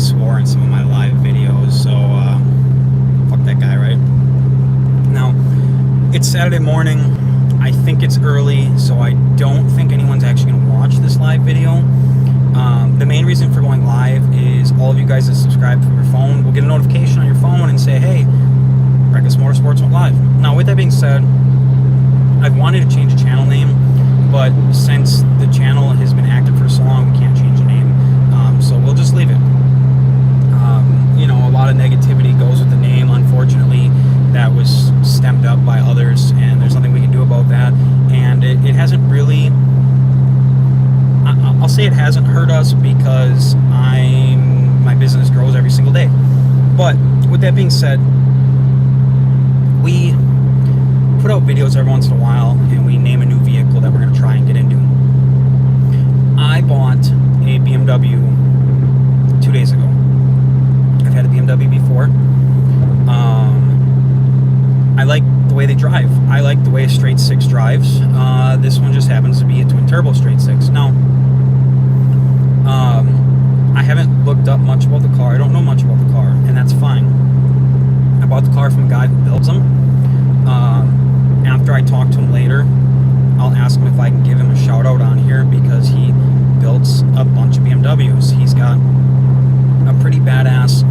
swore in some of my live videos, so fuck that guy, right? Now, it's Saturday morning. I think it's early, so I don't think anyone's actually going to watch this live video. The main reason for going live is all of you guys that subscribe from your phone will get a notification on your phone and say, hey, Reckless Motorsports went live. Now, with that being said, I've wanted to change the channel name, but since the channel has been active for so long, we can't change the name. So we'll just leave it. You know, a lot of negativity goes with the name, unfortunately. That was stemmed up by others, and there's nothing we can do about that. And it hasn't really, I'll say it hasn't hurt us because my business grows every single day. But with that being said, we put out videos every once in a while, and we name a new vehicle that we're going to try and get into. I bought a BMW 2 days ago. I've had a BMW before. I like the way they drive. I like the way a straight six drives. This one just happens to be a twin turbo straight six. Now, I haven't looked up much about the car. I don't know much about the car, and that's fine. I bought the car from a guy who builds them. After I talk to him later, I'll ask him if I can give him a shout out on here because he builds a bunch of BMWs. He's got a pretty badass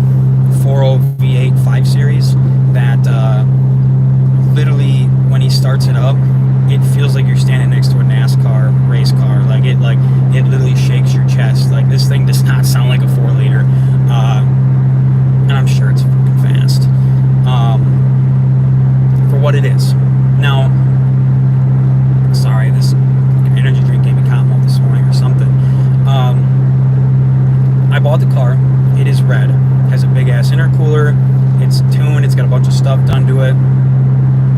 4.0 V8 5 Series that literally, when he starts it up, it feels like you're standing next to a NASCAR race car. Like it literally shakes your chest. Like, this thing does not sound like a 4-liter, and I'm sure it's fucking fast for what it is. Now, sorry, this energy drink gave me cotton mouth this morning or something. I bought the car. It is red. Has a big ass intercooler. It's tuned. It's got a bunch of stuff done to it.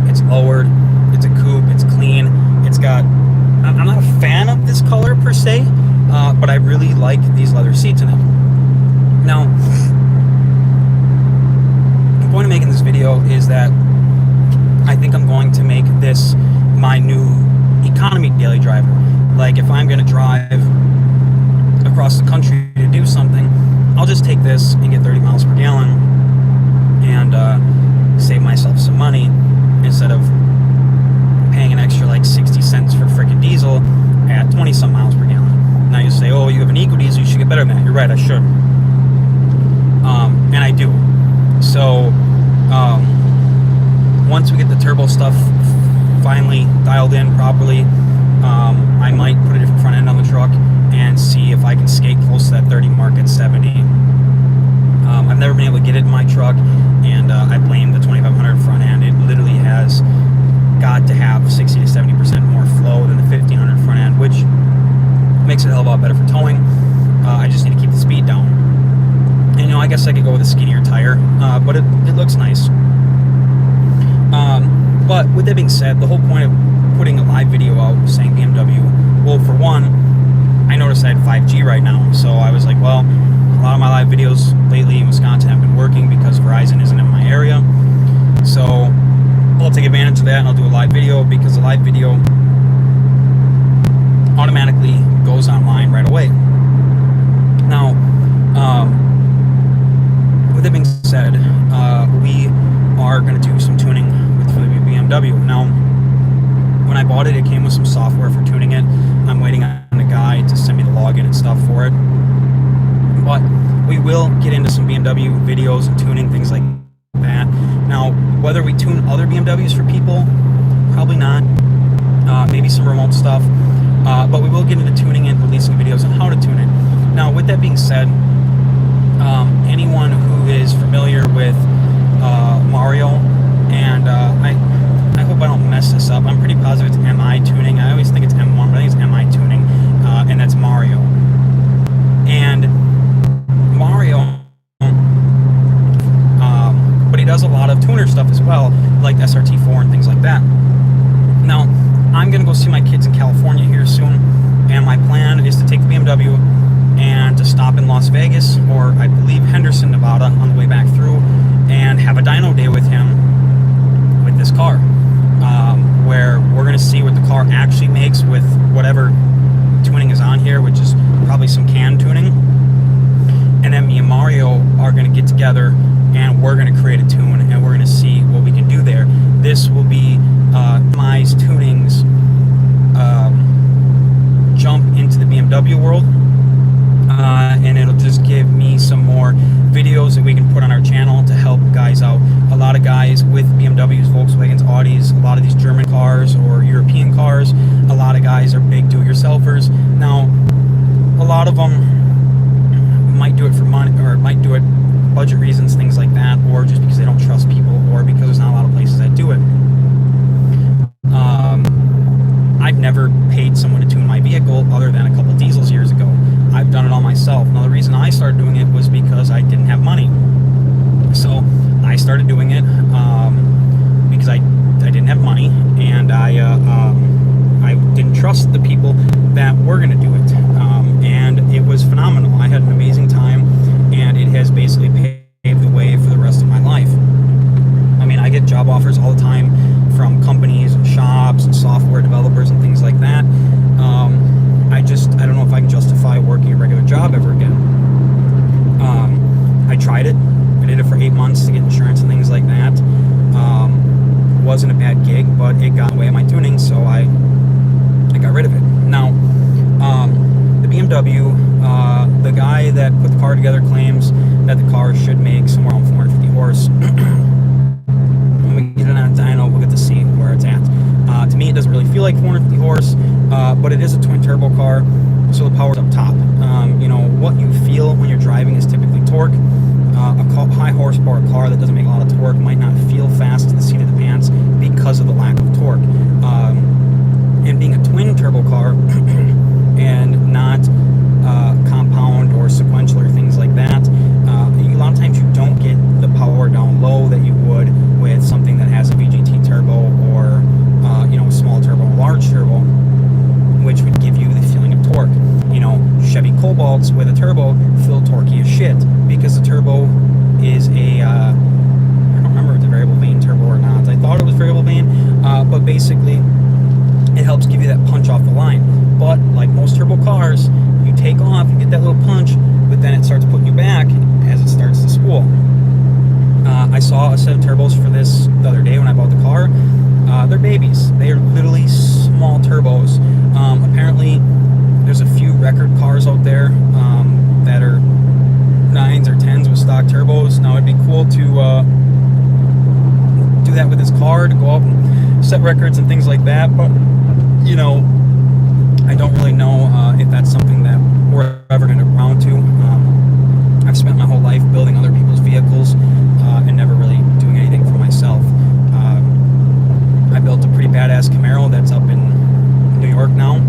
It's lowered. It's a coupe. It's clean. It's got. I'm not a fan of this color per se, but I really like these leather seats in it. Now, the point of making this video is that I think I'm going to make this my new economy daily driver. Like, if I'm going to drive across the country to do something, I'll just take this and get 30 miles per gallon and save myself some money instead of paying an extra like 60 cents for frickin' diesel at 20 some miles per gallon. Now you say, oh, you have an eco diesel, you should get better than that. You're right, I should. And I do. So once we get the turbo stuff finally dialed in properly, I might put a different front end on the truck and see if I can skate close to that 30 mark at 70. I've never been able to get it in my truck, and I blame the 2500 front end. It literally has got to have 60 to 70% more flow than the 1500 front end, which makes it a hell of a lot better for towing. I just need to keep the speed down. And, you know, I guess I could go with a skinnier tire, but it looks nice. But with that being said, the whole point of putting a live video out saying BMW, well, for one, I noticed I had 5G right now, so I was like, well, a lot of my live videos lately in Wisconsin have been working because Verizon isn't in my area. So I'll take advantage of that and I'll do a live video, because the live video automatically goes online right away. Now, with that being said, we are going to do some tuning for the BMW. Now, when I bought it, it came with some software for tuning it. I'm waiting on a guy to send me the login and stuff for it. But we will get into some BMW videos and tuning, things like that. Now, whether we tune other BMWs for people, probably not. Maybe some remote stuff. But we will get into tuning and releasing videos on how to tune it. Now, with that being said, anyone who is familiar with Mario, and I hope I don't mess this up. I'm pretty positive it's MI tuning. I always think it's M1, but I think it's MI tuning, and that's Mario. And Mario, but he does a lot of tuner stuff as well, like SRT4 and things like that. Now, I'm going to go see my kids in California here soon, and my plan is to take the BMW and to stop in Las Vegas, or I believe Henderson, Nevada, on the way back through, and have a dyno day with him with this car, where we're going to see what the car actually makes with whatever tuning is on here, which is probably some can tuning. And then me and Mario Mario are going to get together and we're going to create a tune and we're going to see what we can do there. This will be my tuning's jump into the BMW world, and it'll just give me some more videos that we can put on our channel to help guys out. A lot of guys with BMWs, Volkswagens, Audis, a lot of these German cars or European cars, a lot of guys are big do-it-yourselfers. Now, a lot of them might do it for money, or might do it budget reasons, things like that, or just because they don't trust people, or because there's not a lot of places that do it. I've never paid someone to tune my vehicle other than a couple diesels years ago. I've done it all myself. Now, the reason I started doing it was because I didn't have money. So I started doing it because I didn't have money, and I didn't trust the people that were going to do it. And it was phenomenal. I had an amazing time, and it has basically paved the way for the rest of my life. I mean, I get job offers all the time from companies and shops and software developers and things like that. I don't know if I can justify working a regular job ever again. I tried it. I did it for 8 months to get insurance and things like that. Wasn't a bad gig, but it got in the way of my tuning, so I got rid of it. Now, the BMW, the guy that put the car together claims that the car should make somewhere around 450 horse. When we get it on a dyno, we'll get to see where it's at. To me, it doesn't really feel like 450 horse, but it is a twin turbo car, so the power's up top. What you feel when you're driving is typically torque. A high horsepower car that doesn't make a lot of torque might not feel fast to the seat of the pants because of the lack of torque. And being a twin turbo car and not compound or sequential or things like that, a lot of times you don't get the power down low that you would with something that has a VGT turbo or small turbo, large turbo, which would give you the feeling of torque. Chevy Cobalts with a turbo feel torquey as shit because the turbo is I don't remember if it's a variable vane turbo or not. I thought it was variable vane, but basically it helps give you that punch off the line. But like most turbo cars, you take off, you get that little punch, but then it starts putting you back as it starts to spool. I saw a set of turbos for this the other day when I bought the car. They're babies. They are literally small turbos. Apparently, there's a few record cars out there that are 9s or 10s with stock turbos. Now, it'd be cool to do that with this car, to go out and set records and things like that. But, I don't really know if that's something that we're ever going to round to. I've spent my whole life building other people's vehicles and never really doing anything for myself. I built a pretty badass Camaro that's up in New York now.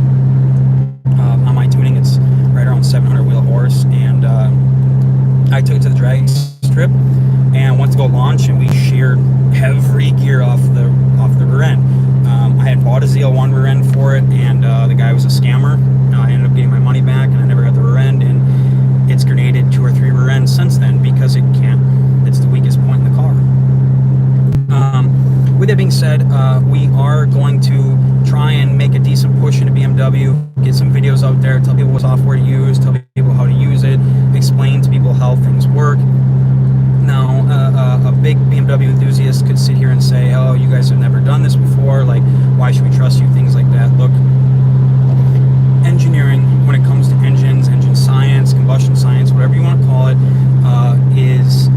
On my tuning, it's right around 700 wheel horse, and I took it to the drag strip and went to go launch, and we sheared every gear off the rear end. I had bought a ZL1 rear end for it, and the guy was a scammer. I ended up getting my money back, and I never got the rear end, and it's grenaded 2 or 3 rear ends since then because it's the weakest point in the car. With that being said, we are going to try and make a decent push into BMW, get some videos out there, tell people what software to use, tell people how to use it, explain to people how things work. Now, a big BMW enthusiast could sit here and say, oh, you guys have never done this before, like, why should we trust you, things like that. Look, engineering, when it comes to engines, engine science, combustion science, whatever you want to call it, it's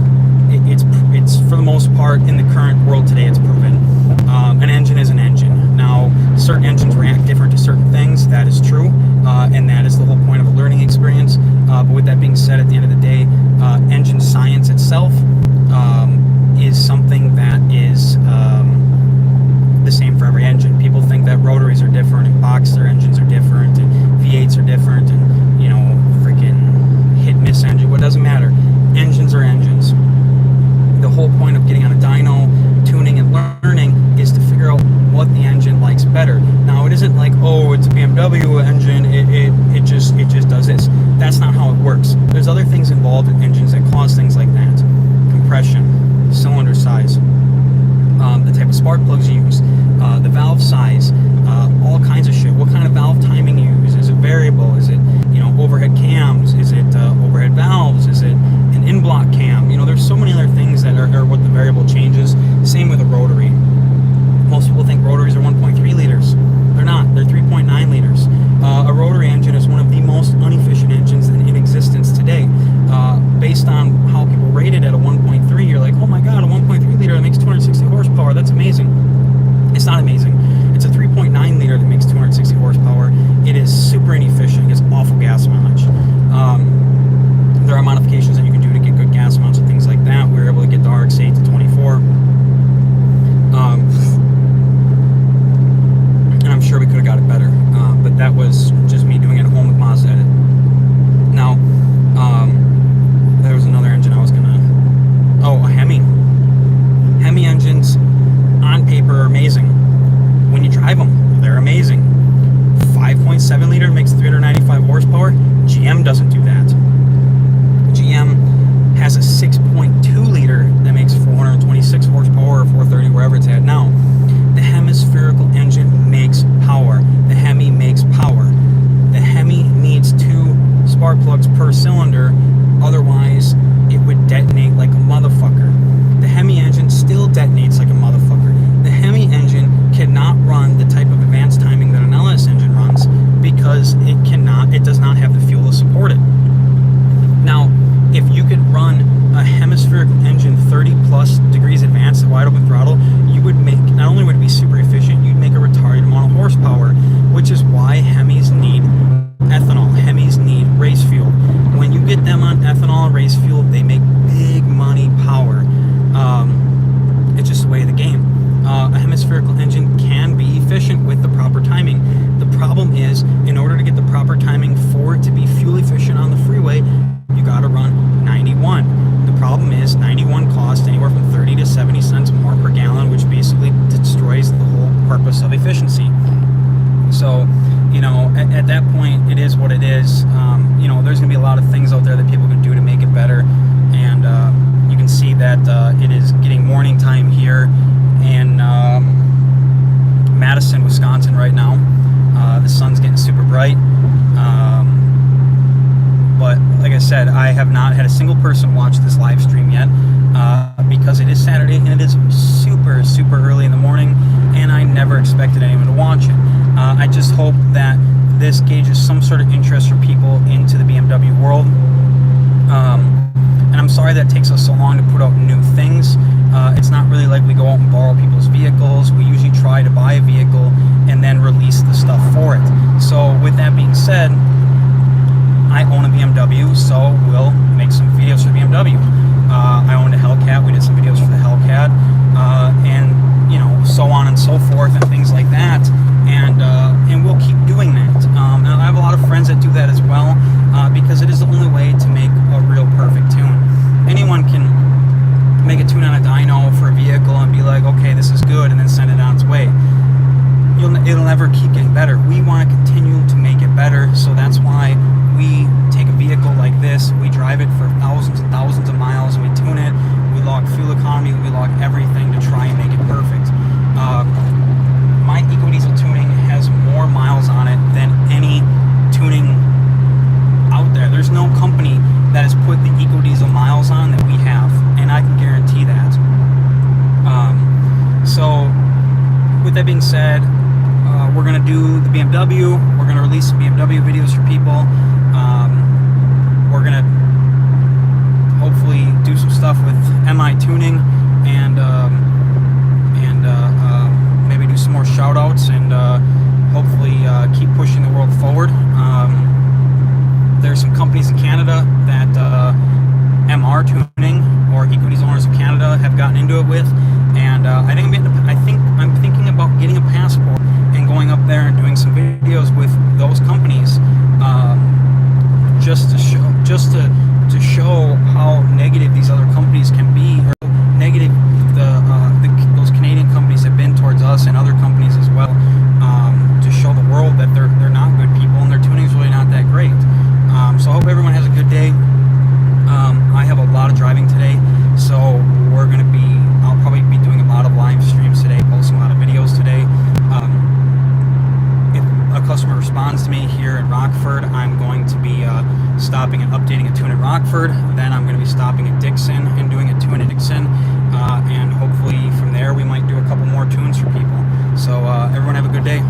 for the most part, in the current world today, it's proven. An engine is an engine. Now, certain engines react different to certain things. That is true, and that is the whole point of a learning experience. But with that being said, at the end of the day, engine science itself is something that is the same for every engine. People think that rotaries are different and boxer engines are different and V8s are different and, freaking hit-miss engine. What doesn't matter. Engines are engines. The whole point of getting on a dyno, tuning and learning is to figure out what the engine likes better. Now, it isn't like, oh, it's a BMW engine, it just does this. That's not how it works. There's other things involved in engines that cause things like that. Compression, cylinder size, the type of spark plugs you use, the valve size, all kinds of shit. What kind of valve timing you use? Is it variable? Is it, overhead cams? Is it overhead valves? Is it an in-block cam. There's so many other things that are what the variable changes. Same with a rotary. Most people think rotaries are 1.3 liters. They're not. They're 3.9 liters. A rotary engine is one of the most inefficient engines in existence today. Based on how people rate it at a 1.3, you're like, oh my god, a 1.3 liter that makes 260 horsepower. That's amazing. It's not amazing. It's a 3.9 liter that makes 260 horsepower. It is super inefficient. It gets awful gas mileage. There are modifications that you can do to get good gas mileage and things like that. We were able to get the RX-8 to 24. And I'm sure we could have got it better. But that was just me doing it at home with Mazda Edit. Now, there was another engine I was gonna... Oh, a Hemi. Hemi engines, on paper, are amazing. When you drive them, they're amazing. 5.7 liter makes 395 horsepower. GM doesn't do that. GM has a 6.2 liter that makes 426 horsepower or 430, wherever it's at now. The hemispherical engine makes power. The Hemi makes power. The Hemi needs 2 spark plugs per cylinder, otherwise it would detonate like a motherfucker. The Hemi engine still detonates like a motherfucker. The Hemi engine cannot run the type of advanced timing that an LS engine runs because it does not have the fuel to support it. Now, if you could run a hemispherical engine 30 plus degrees advanced at wide open throttle, you would make, not only would it be super efficient, you'd make a retarded amount of horsepower, which is why Hemis need ethanol. Hemis need race fuel. When you get them on ethanol and race fuel, they make big money power. It's just the way of the game. A hemispherical engine can be efficient with the proper timing. The problem is, in order to get the proper timing for it to be fuel efficient on the freeway, you got to run 91. The problem is 91 costs anywhere from 30 to 70 cents more per gallon, which basically destroys the whole purpose of efficiency. So, at that point, it is what it is. There's going to be a lot of things out there that people can do to make it better. And you can see that it is getting morning time here in Madison, Wisconsin right now. The sun's getting super bright. But like I said, I have not had a single person watch this live stream yet because it is Saturday and it is super, super early in the morning, and I never expected anyone to watch it. I just hope that this gauges some sort of interest from people into the BMW world. And I'm sorry that it takes us so long to put out new things. It's not really like we go out and borrow people's vehicles. We usually try to buy a vehicle and then release the stuff for it. So with that being said, I own a BMW, so we'll make some videos for BMW. I owned a Hellcat. We did some videos for the Hellcat, and so on and so forth, and things like that. And we'll keep doing that. And I have a lot of friends that do that as well, because it is the only way to make a real perfect tune. Anyone can make a tune on a dyno for a vehicle and be like, okay, this is good, and then send it on its way. It'll never keep getting better. We want to continue to make it better, so that's why we take a vehicle like this, we drive it for thousands and thousands of miles, and we tune it, we log fuel economy, we log everything to try and make it perfect. My EcoDiesel tuning has more miles on it than any tuning out there. There's no company that has put the EcoDiesel miles on that we have, and I can guarantee that. So with that being said, we're going to do the BMW. We're going to release some BMW videos for people. We're going to hopefully do some stuff with MI tuning and maybe do some more shout outs and hopefully keep pushing the world forward. There's some companies in Canada that MR tuning or EcoDiesel Owners of Canada have gotten into it with, and I think I'm thinking about getting a passport and going up there and doing some videos with those companies, just to show how negative these other companies can be, or negative the customer responds to me here in Rockford, I'm going to be stopping and updating a tune at Rockford. Then I'm going to be stopping at Dixon and doing a tune at Dixon.